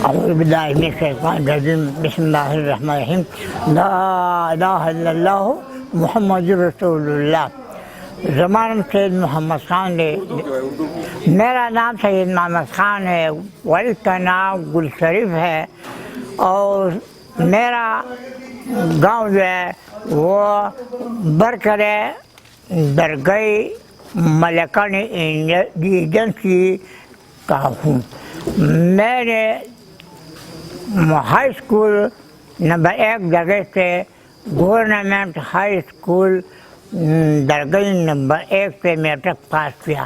أعوذ بالله من الشيطان الرجيم بسم الله الرحمن الرحيم لا إله إلا الله محمد رسول اللہ. زمان سید محمد خان ہے. میرا نام سید محمد خان ہے، والد کا نام گل شریف ہے، اور میرا گاؤں جو ہے وہ برکرے درگاہ ملکان ایجنسی کا ہوں. میں نے ہائی اسکول نمبر 1 جگہ سے گورنمنٹ ہائی اسکول درگاہ نمبر 1 سے میٹرک پاس کیا.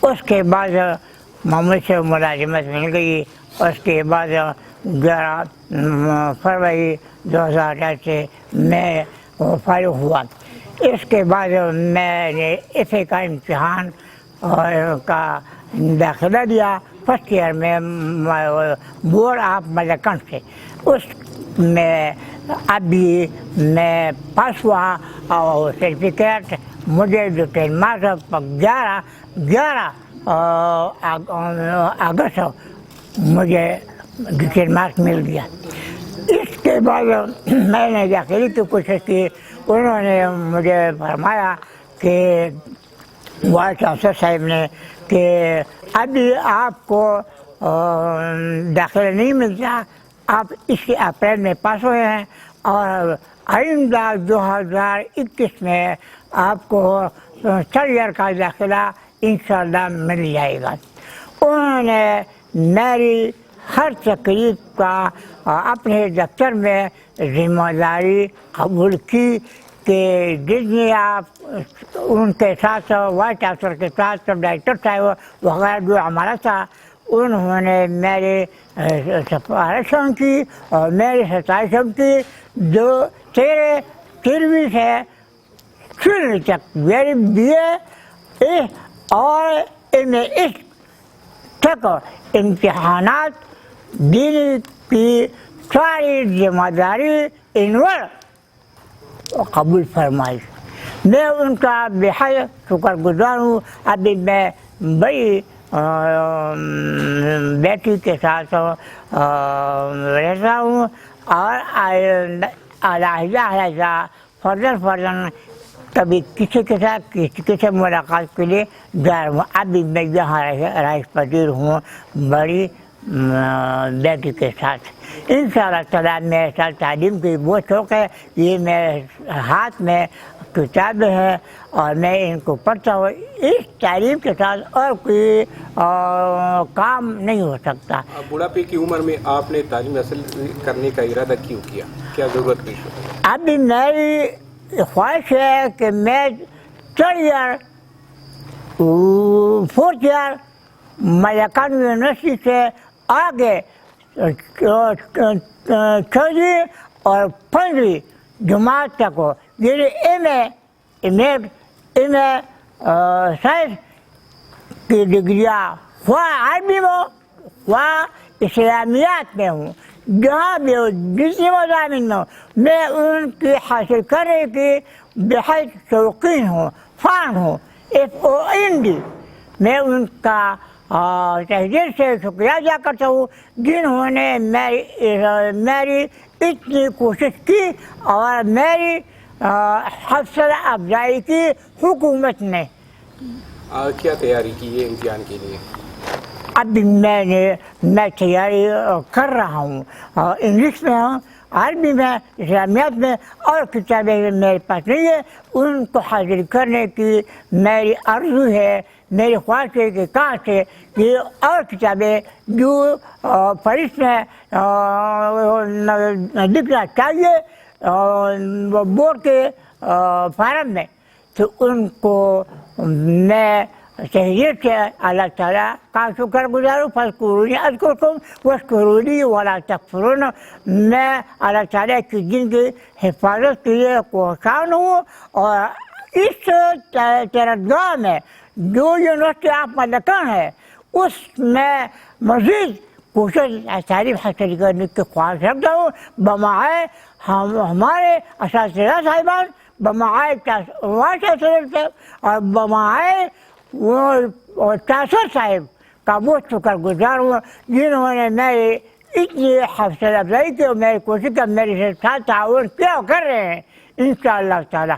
اس کے بعد مجھ سے ملازمت مل گئی. اس کے بعد 11 فروری 2008 سے میں فارغ ہوا. اس کے بعد میں نے ایسے کا امتحان کا داخلہ دیا فرسٹ ایئر میں بورڈ آف ملکان سے. اس میں ابھی میں پاس ہوا اور سرٹیفکیٹ مجھے جو 10 مارچ 11 اگست مجھے 10 مارکس مل گیا. اس کے بعد میں نے داخلے کی کوشش کی. انہوں نے مجھے فرمایا کہ وائس چانسلر صاحب نے کہ ابھی آپ کو داخلہ نہیں ملتا، آپ اس اپریل میں پاس ہوئے ہیں اور آئندہ 2021 میں آپ کو 3rd ایئر کا داخلہ انشاءاللہ مل جائے گا. انہوں نے میری ہر تقریب کا اپنے دفتر میں ذمہ داری قبول کی کہ جتنی آپ ان کے ساتھ وائس چانسلر کے ساتھ ڈائریکٹر صاحب وغیرہ جو ہمارا تھا، انہوں نے میری سفارشوں کی اور میری ستائشوں کی جو 13ویں سے 16 تک میری BA اور MA تک امتحانات دینے کی ساری ذمہ داری انور قبول فرمائی. میں ان کا بہت شکر گزار ہوں. ابھی میں بڑی بیٹی کے ساتھ رہتا ہوں اور علیحدہ فرداً کبھی کسی کے ساتھ کسی ملاقات کے لیے جا رہا ہوں. ابھی میں یہاں رئیس پذیر ہوں بڑی بیٹی کے ساتھ. انشاءاللہ تعالیٰ میرے ساتھ تعلیم کی بہت شوق ہے. یہ میرے ہاتھ میں کتابیں ہیں اور میں ان کو پڑھتا ہوں. اس تعلیم کے ساتھ اور کوئی کام نہیں ہو سکتا. بڑھاپے کی عمر میں آپ نے تعلیم حاصل کرنے کا ارادہ کیوں کیا؟ کیا ضرورت پیش ہوئی؟ ابھی میری خواہش ہے کہ میں 3rd year 4th year ملکان university سے آگے 4ویں اور 5ویں جماعت تک ہو. یعنی MA سائنس کی ڈگریاں خواہ عربی میں خواہ اسلامیات میں ہوں، جہاں بھی ہو جتنی مضامین میں ہوں، میں ان کی حاصل کرنے کی بہت شوقین ہوں، فان ہوں. FOND میں ان کا تحریر سے شکریہ ادا کرتا ہوں جنہوں نے میری اتنی کوشش کی اور میری حوصلہ افزائی کی حکومت نے. کیا تیاری کی ہے امتحان کے لیے؟ ابھی میں تیاری کر رہا ہوں. انگلش میں ہوں، عربی میں، اسلامیات میں، اور کتابیں میرے پاس نہیں ہے. ان کو حاضر کرنے کی میری آرزو ہے، میری خواہش ہے کہ کہاں سے یہ اور کتابیں جو فہرست میں لکھنا چاہیے بورڈ کے فارم میں، تو ان کو میں تحریر سے اللہ تعالیٰ کا شکر گزار ہوں. فاذکرونی اذکرکم واشکرونی ولا تکفرون. میں اللہ تعالیٰ کی دین کی حفاظت کے لیے کوشاں ہوں اور اس چراگاہ میں جو یونیورسٹی آف ملکان ہے اس میں مزید کوشش تعلیم حاصل کرنے کی خواہش رکھتا ہوں. بمائے ہمارے اساتذہ صاحبان، بمائے وائس چانسلر صاحب اور بمائے چانسلر صاحب کا بہت شکر گزار ہوں جنہوں نے میری اتنی حوصلہ افزائی کی اور میری کوشش کا میرے ساتھ تعاون کیا کر رہے ہیں انشاءاللہ تعالی.